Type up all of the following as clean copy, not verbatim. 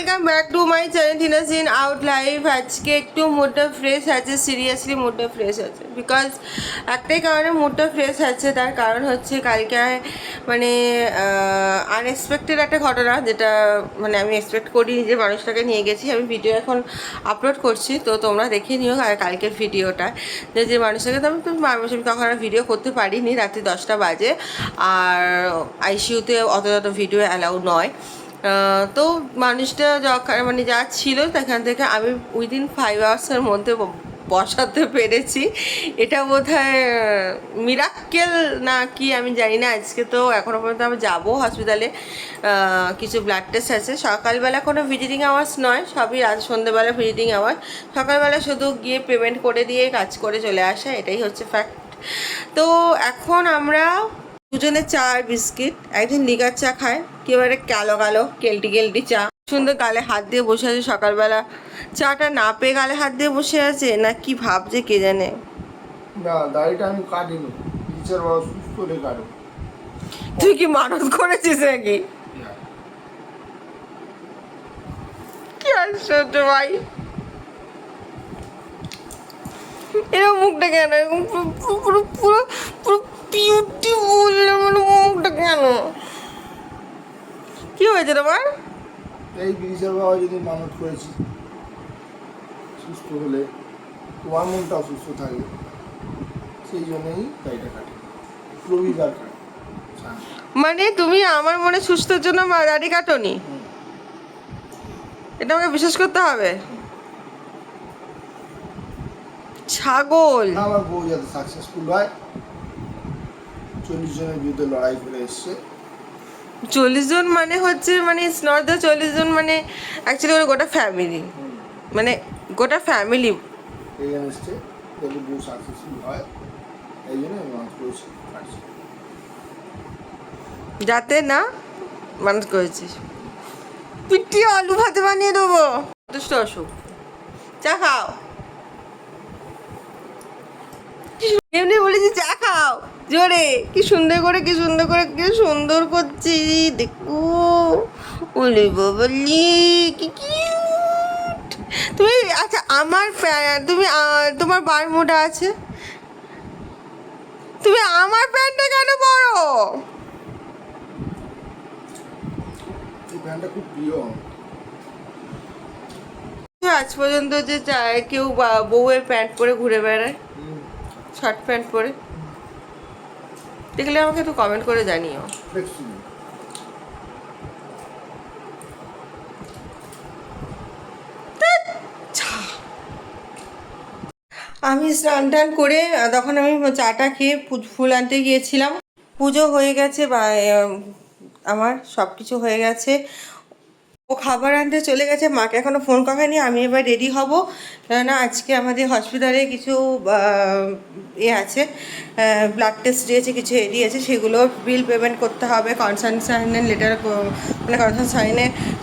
Welcome back to my channel থিনাসিন out live. আজকে একটু মুডটা ফ্রেশ আছে, সিরিয়াসলি মুডটা ফ্রেশ আছে। বিকজ একটাই কারণে মুডটা ফ্রেশ আছে, তার কারণ হচ্ছে কালকে মানে আনএক্সপেক্টেড একটা ঘটনা, যেটা মানে আমি এক্সপেক্ট করিনি যে মানুষটাকে নিয়ে গেছি। আমি ভিডিও এখন আপলোড করছি, তো তোমরা দেখে নিও আর কালকের ভিডিওটা। যে মানুষটাকে তো আমি তখন আর ভিডিও করতে পারিনি, রাত্রি 10টা বাজে। আর আইসিইউতে অত ভিডিও অ্যালাউ নয়। তো মানুষটা মানে যা ছিল সেখান থেকে আমি উইদিন 5 আওয়ার্সের মধ্যে বসাতে পেরেছি। এটা বোধহয় মিরাক্কেল না কি আমি জানি না। আজকে তো এখনও পর্যন্ত আমি যাবো হসপিটালে, কিছু ব্লাড টেস্ট আছে। সকালবেলা কোনো ভিজিটিং আওয়ার্স নয়, সবই আজ সন্ধ্যেবেলা ভিজিটিং আওয়ার। সকালবেলা শুধু গিয়ে পেমেন্ট করে দিয়ে কাজ করে চলে আসা, এটাই হচ্ছে ফ্যাক্ট। তো এখন আমরা দুজনে চা আর বিস্কিট, একজন লিকার চা খায়, কেউ একটা কালো কালো কেলটি চা সুন্দর গালে হাত দিয়ে বসে আছে সকালবেলা। চাটা না পেয়ে গালে হাত দিয়ে বসে আছে, না কি ভাবছে কে জানে। না, দাড়িটা আমি কাটিনি, টিচার বাবা সুস্থ হলে কাটো। তুই কি মানত করেছিস নাকি? কি আশ্চর্য ভাই, এরকম মুখটা কেন? পুরো পুরো পুরো বিউটিফুল মুখটা কেন? কি হয়েছে তোমার? এই টিচার বাবা যদি মানত করেছি সুস্থ হলে তোমার মনটাও সুস্থ থাকবে, সেই জন্যই দাড়িটা কাটে, রবিবার কাটে। মানে তুমি আমার মনে সুস্থর জন্য দাড়ি কাটোনি? এটা আমাকে বিশ্বাস করতে হবে? ছাগল। আমার বউ যাতে সাকসেসফুল হয়, 40 জনের বিরুদ্ধে লড়াই করে এসছে। 40 জন মানে হচ্ছে, মানে ইটস নট দ্য 40 জন, মানে অ্যাকচুয়ালি ওরা গোটা ফ্যামিলি, মানে গোটা ফ্যামিলি। এই এসছে যাতে বউ সাকসেসফুল হয়, এই জন্য আমি মানত করেছি, কাটছি। যাতে না মানুষ করেছিস, পিটি আলু ভাতে বানিয়ে দেবো। যথেষ্ট অসুখ, চা খাও। এমনি বলেছি চা খাও জোরে। কি সুন্দর করে কি সুন্দর করে কি সুন্দর করছি দেখো। ওলে বাবলি কি কিউট তুমি। আচ্ছা আমার তুমি তোমার বারমুডা আছে, তুমি আমার প্যান্টটা কেন পরো? এই প্যান্টটা খুব প্রিয়। আজ পর্যন্ত যে কেউ বউয়ের প্যান্ট পরে ঘুরে বেড়ায়, শার্ট প্যান্ট পরে, দেখলে আমাকে একটু কমেন্ট করে জানিও। আমি স্নান টান করে তখন আমি চাটা খেয়ে ফুল আনতে গিয়েছিলাম। পুজো হয়ে গেছে বা আমার সব কিছু হয়ে গেছে। ও খাবার আনতে চলে গেছে, মাকে এখনও ফোন করা হয়নি। আমি এবার রেডি হব, কেননা আজকে আমাদের হসপিটালে কিছু আছে, ব্লাড টেস্ট দিয়েছে, কিছু দিয়েছে, সেগুলোর বিল পেমেন্ট করতে হবে, কনসার্ন সাইনের লেটার, মানে কনসার্ন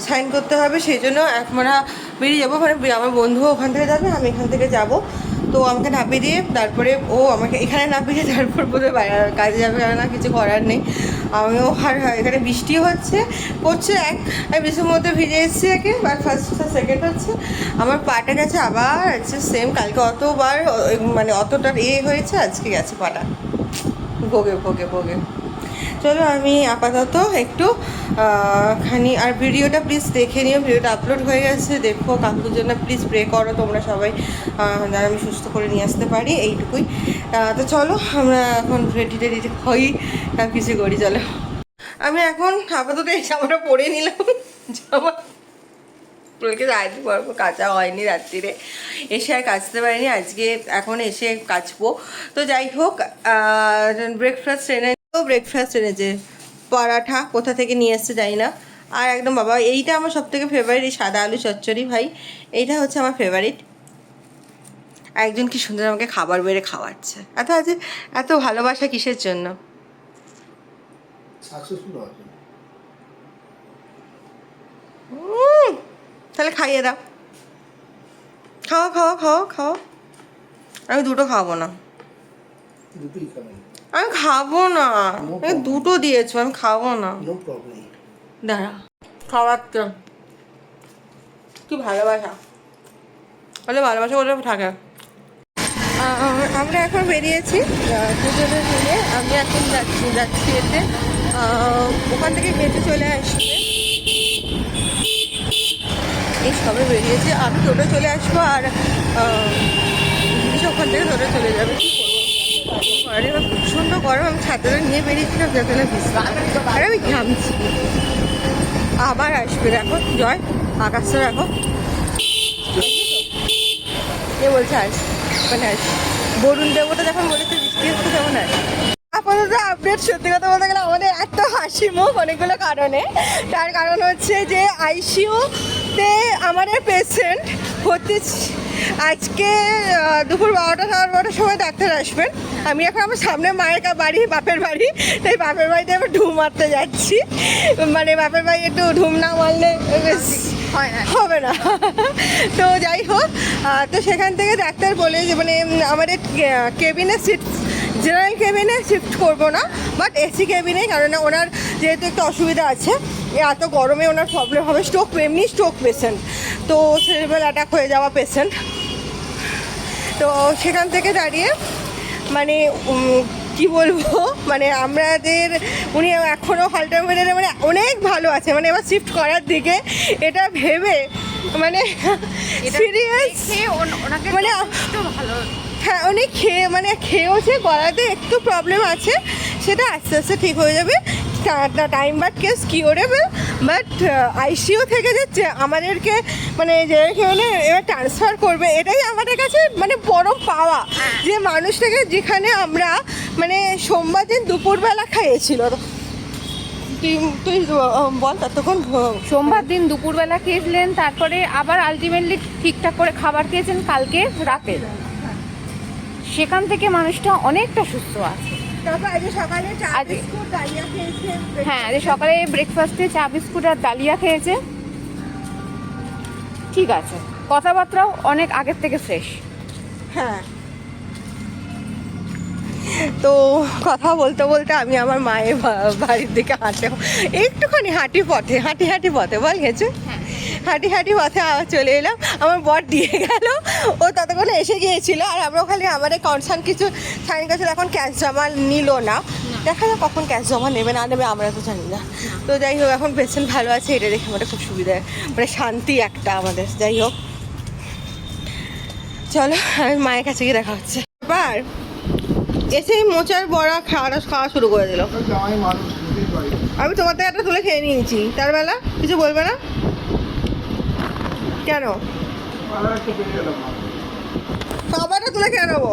সাইন করতে হবে। সেই জন্য আমরা বেরিয়ে যাবো, মানে আমার বন্ধুও ওখান থেকে যাবে, আমি এখান থেকে যাব। তো আমাকে নামিয়ে দিয়ে তারপরে ও আমাকে এখানে নামিয়ে দিয়ে তারপর বোধহয় কাজে যাবে, কেননা কিছু করার নেই। আমিও আর এখানে বৃষ্টিও পড়ছে, বৃষ্টির মধ্যে ভিজে এসেছি একে, আর ফার্স্ট সেকেন্ড হচ্ছে আমার পাটা গেছে আবার হচ্ছে সেম, কালকে অতবার মানে অতটা হয়েছে, আজকে গেছে পাটা ভোগে ভোগে ভোগে। চলো আমি আপাতত একটু খানি, আর ভিডিওটা প্লিজ দেখে নিও, ভিডিওটা আপলোড হয়ে গেছে, দেখো। কাকুর জন্য প্লিজ প্রে করো তোমরা সবাই, যেন আমি সুস্থ করে নিয়ে আসতে পারি, এইটুকুই। তো চলো আমরা এখন রেডি হই, কিছু করি, চলো। আমি এখন আপাতত এই জামাটা পরে নিলাম, জামা তোকে রাখতে পারবো, কাচা হয়নি রাত্রিরে, এসে আর কাচতে পারিনি, আজকে এখন এসে কাচবো। তো যাই হোক, ব্রেকফাস্ট এনেছে পরাঠা, কোথা থেকে নিয়ে এসছে জানি না। আর একদম বাবা, এইটা আমার সব থেকে ফেভারিট, এই সাদা আলু চচ্চড়ি, ভাই এইটা হচ্ছে আমার ফেভারিট। একজন কি সুন্দর আমাকে খাবার বেড়ে খাওয়াচ্ছে, এত ভালোবাসা কিসের জন্য? তাহলে খাইয়ে দাও, খাও খাও খাও খাও। আমি দুটো খাবো না, আমি খাবো না, আমি দুটো দিয়েছো, আমি খাবো না। দাঁড়া খাওয়ার তো কি ভালোবাসা, বলে ভালোবাসা করে থাকে। আমরা এখন বেরিয়েছি দুজনে মিলে। আমি এখন যাচ্ছি এতে, ওখান থেকে হেঁটে চলে আসবে। এই সবে বেরিয়েছি, আমি টোটো চলে আসবো আর ওখান থেকে টোটো চলে যাবে। কি করবো, ঘরে প্রচণ্ড গরম। আমি ছাত্ররা নিয়ে বেরিয়েছিলাম যাতে না ভিজতে, আর আমি ঘামছি। আবার আসবে, দেখো জয় আকাশটা দেখো, কে বলছে আস, মানে আস। বরুণ দেবতা যখন বলেছে বৃষ্টি হচ্ছে তখন আস। আপাতত আপডেট, সত্যি কথা বলতে গেলে আমাদের এত হাসি মুখ অনেকগুলো কারণে। তার কারণ হচ্ছে যে আইসিইউতে আমাদের পেশেন্ট ভর্তি আজকে দুপুর 12টা সাড়ে 12টার সময় ডাক্তার আসবেন। আমি এখন আমার সামনে মায়ের বাড়ি, বাপের বাড়ি, তাই বাপের বাড়িতে আমি ঢুম মারতে যাচ্ছি। মানে বাপের বাড়ি একটু ঢুম না মারলে হবে না। তো যাই হোক, তো সেখান থেকে ডাক্তার বলে যে মানে আমাদের কেবিনে সিট, জেনারেল কেবিনে শিফট করবো না, বাট এসি কেবিনে, কারণ ওনার যেহেতু একটু অসুবিধা আছে, এত গরমে ওনার প্রবলেম হবে। স্ট্রোক, এমনি স্ট্রোক পেশেন্ট, তো সেরিব্রাল অ্যাটাক হয়ে যাওয়া পেশেন্ট। তো সেখান থেকে দাঁড়িয়ে মানে কি বলবো, মানে আমাদের উনি এখনও হলটার মধ্যে মানে অনেক ভালো আছে, মানে এবার শিফট করার দিকে এটা ভেবে মানে সিরিয়াস, মানে ভালো। হ্যাঁ উনি খেয়েওছে, গলাতে একটু প্রবলেম আছে, সেটা আস্তে আস্তে ঠিক হয়ে যাবে। Time but case curable, but ICU থেকে যে আমাদেরকে মানে যে এবার ট্রান্সফার করবে, এটাই আমাদের কাছে মানে বড় পাওয়া। যে মানুষটাকে যেখানে আমরা মানে সোমবার দিন দুপুরবেলা খাইয়েছিল, তুই বল ততক্ষণ। সোমবার দিন দুপুরবেলা খেয়েছিলেন, তারপরে আবার আলটিমেটলি ঠিকঠাক করে খাবার খেয়েছেন কালকে রাতে। সেখান থেকে মানুষটা অনেকটা সুস্থ আছে। তারপর আজকে সকালে চা বিস্কুট ডালিয়া খেয়েছে। হ্যাঁ, আজকে সকালে ব্রেকফাস্টে চা বিস্কুট আর ডালিয়া খেয়েছে, ঠিক আছে। কথাবার্তাও অনেক আগের থেকে ফ্রেশ। হ্যাঁ, তো কথা বলতে বলতে আমি আমার মায়ের বাড়ির দিকে একটুখানি হাঁটি পথে বল গেছে, হাঁটি পথে আবার চলে এলাম। আমার বর দিয়ে গেল, ও ততক্ষণে এসে গিয়েছিল। আর আমরা ওখানে আমাদের কনসার্ন কিছু সাইন করেছিল, এখন ক্যাশ জমা নিল না। দেখা যাক কখন ক্যাশ জমা নেবে না নেবে, আমরা তো জানি না। তো যাই হোক, এখন পেশেন্ট ভালো আছে, এটা দেখে আমাদের খুব সুবিধা, মানে শান্তি একটা আমাদের। যাই হোক, চলো আমি মায়ের কাছে গিয়ে দেখা হচ্ছে। এবার এসেই মোচার বড়া খাওয়া শুরু করে দিল। আমি তোমার থেকে একটা তুলে খেয়ে নিয়েছি, তার বেলা কিছু বলবে না কেন? খাবারটা তুলে খেয়ে নেবো।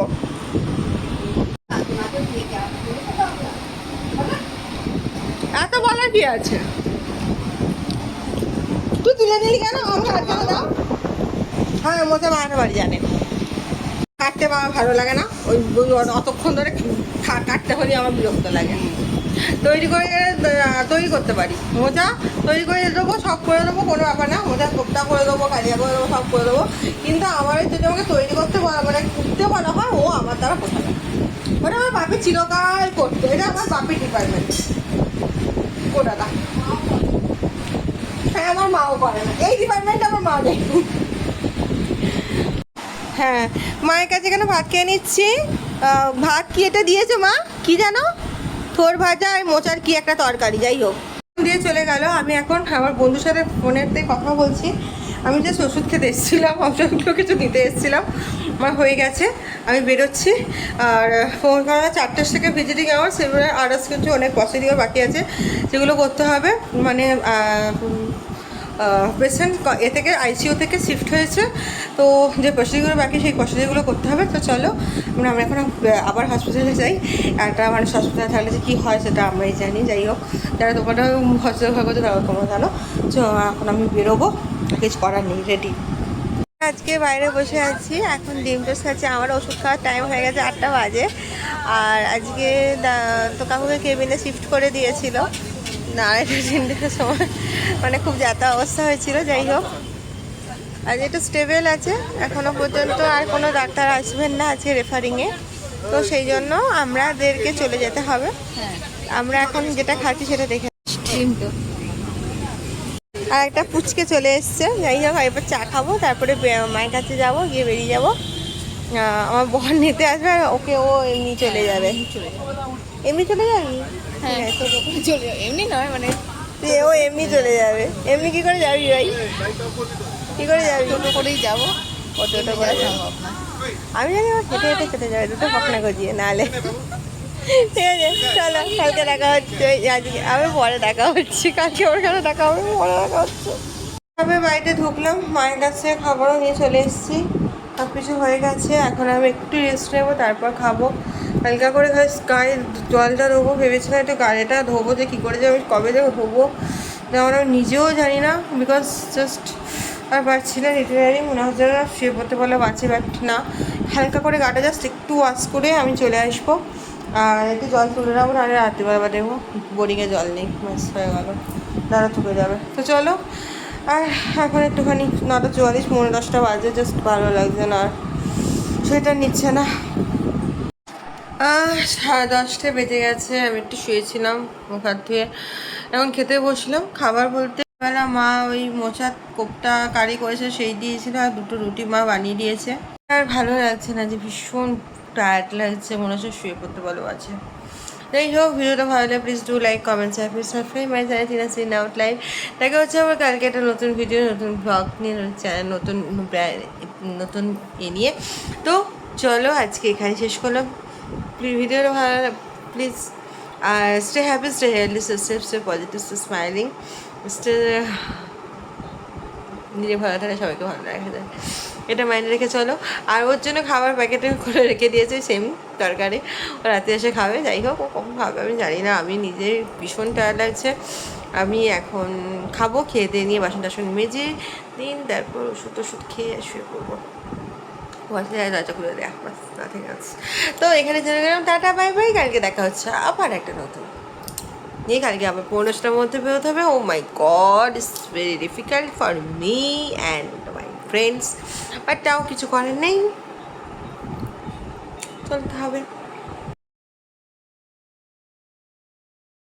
এত বলার কি আছে? তুই তুলে নিলি কেন? আমাকে হাত কেন দাও? হ্যাঁ, মোচা মায়ের বাড়ি জানে, কাটতে আমার ভালো লাগে না। ওই অতক্ষণ ধরে কাটতে হলে আমার বিরক্ত লাগে। তৈরি করতে পারি, মোচা তৈরি করে দেবো, সব করে দেবো, কোনো ব্যাপার না। মোচা কোপ্তা করে দেবো, কালিয়া করে দেবো, সব করে দেবো। কিন্তু আমার যদি আমাকে তৈরি করতে মানে কুটতে বলা হয়, ও আমার দ্বারা পোষাবে। ওটা আমার বাপি চিরকাল করতো, এটা আমার বাপির ডিপার্টমেন্ট। ওটা হ্যাঁ, আমার মাও করে না, এই ডিপার্টমেন্টে আমার মা নেই। হ্যাঁ, মায়ের কাছে এখানে ভাত খেয়ে নিচ্ছি। ভাত কি এটা দিয়েছে মা, কি জানো, থোর ভাজা আর মোচার কি একটা তরকারি, যাই হোক দিয়ে চলে গেল। আমি এখন আমার বন্ধুর সাথে ফোনেতে কথা বলছি। আমি যে ওষুধ খেতে এসেছিলাম, ওষুধগুলো কিছু নিতে এসেছিলাম, আমার হয়ে গেছে, আমি বেরোচ্ছি। আর ফোন করা 4টার থেকে ভিজিটিং আওয়ার, সেগুলো আদার্স কিছু অনেক প্রসিডিওর বাকি আছে, যেগুলো করতে হবে। মানে পেশেন্ট এ থেকে আইসিইউ থেকে শিফট হয়েছে, তো যে প্রসিডিওরগুলো বাকি সেই প্রসিডিওরগুলো করতে হবে। তো চলো আমরা এখন আবার হসপিটালে যাই। একটা মানুষ হসপিটালে থাকলে যে কী হয় সেটা আমরাই জানি। যাই হোক, যারা তোমরা হসপিটাল ভাগতে তারা তোমরা জানো। তো এখন আমি বেরোবো, কিছু করার নেই, রেডি। আজকে বাইরে বসে আছি, এখন ডিম টোস্ট খাচ্ছি। আমার ওষুধ খাওয়ার টাইম হয়ে গেছে, 8টা বাজে। আর আজকে তো কাকুকে কেবিনে শিফট করে দিয়েছিল 2:30-3টের সময়, মানে খুব যাতা অবস্থা হয়েছিল। যাই হোক, আজ একটু স্টেবেল আছে এখনও পর্যন্ত, আর কোনো ডাক্তার আসবেন না আজকে রেফারিংয়ে, তো সেই জন্য আমাদেরকে চলে যেতে হবে। আমরা এখন যেটা খাচ্ছি সেটা দেখে ডিম তো আর একটা পুচকে চলে এসছে, যাই হোক এবার চা খাবো, তারপরে মায়ের কাছে যাবো, গিয়ে বেরিয়ে যাবো। আমার বর নিতে আসবে, আর ওকে ও এমনি চলে যাবে। এমনি চলে যাবি? হ্যাঁ চলে যাবে, এমনি নয় মানে ও এমনি চলে যাবে। এমনি কি করে যাবি ভাই? কি করে যাবি? টোটো করেই যাবো, টোটো করে যাবি? সম্ভব না। আমি জানি ও হেঁটে হেঁটে চলে যাবে, দুটো পকনা গজিয়ে, নাহলে ঠিক আছে চলো, কালকে দেখা হচ্ছে। আজকে আমি পরে দেখা হচ্ছে, কালকে ওর কাছে দেখা হবে, পরে দেখা হচ্ছে। তবে বাড়িতে ঢুকলাম, মায়ের কাছে খাবারও নিয়ে চলে এসেছি, সব কিছু হয়ে গেছে। এখন আমি একটু রেস্ট নেবো, তারপর খাবো। হালকা করে গায়ে জলটা ধোবো, ভেবেছিলাম একটু গাড়িটা ধোবো, যে কী করে যে আমি কবে যে ধোবো যেমন আমি নিজেও জানি না, বিকজ জাস্ট আর পারছি না, লিটারালি মনে হচ্ছে না শুয়ে পড়তে বলে বাঁচি, বাট না, হালকা করে গাটা জাস্ট একটু ওয়াশ করে আমি চলে আসবো। আর একটু জল তুলে নেবো, নাহলে রাত্রিবেলা দেবো, বোরিংয়ে জল নেই, মাস হয়ে গেলো, দাঁড়া থুকে যাবে। তো চলো, আর এখন একটুখানি 9:44, 10:45 বাজে, জাস্ট ভালো লাগছে না, আর সেটা নিচ্ছে না। 10:30 বেজে গেছে, আমি একটু শুয়েছিলাম, মুখ হাত ধুয়ে এখন খেতে বসলাম। খাবার বলতে বেলা মা ওই মোচার কোপ্তা কারি করেছে, সেই দিয়েছিল, আর দুটো রুটি মা বানিয়ে দিয়েছে। আর ভালো লাগছে না, যে ভীষণ টায়ার্ড লাগছে, মনে হচ্ছে শুয়ে পড়তে ভালো আছে। যাই হোক, ভিডিওটা ভালো লাগলে please do like, comment, share, please subscribe my channel টিনাসিন আউটলাইন। দেখা হচ্ছে আবার কালকে একটা নতুন ভিডিও, নতুন ব্লগ নিয়ে, চ্যানেল নতুন নিয়ে। তো চলো, আজকে এখানে শেষ করলাম। ভিডিওটা ভালো, please stay happy, stay healthy, stay positive, stay smiling, stay নিজে ভালো থাকে, সবাইকে ভালো রাখা যায়, এটা মাইন্ডে রেখে চলো। আর ওর জন্য খাবার প্যাকেটে করে রেখে দিয়েছে, সেম তরকারি, ও রাতে এসে খাবে। যাই হোক, ও কখন খাবে আমি জানি না, আমি নিজে ভীষণ টায়ার্ড লাগছে। আমি এখন খাবো, খেয়ে দিয়ে নিয়ে বাসন টাসন মেজে দিন, তারপর ওষুধ খেয়ে শুয়ে পড়বো। দরজা খুলে দেয়া, বাস, নাথিং এলস। তো এখানে চলে গেলাম, টাটা বাই বাই। কালকে দেখা হচ্ছে আবার একটা নতুন নিয়ে, কালকে আবার 15টার মধ্যে বেরোতে হবে। Oh my god, it's very difficult for me and my friends, but তাও কিছু করার নেই, চলতে হবে।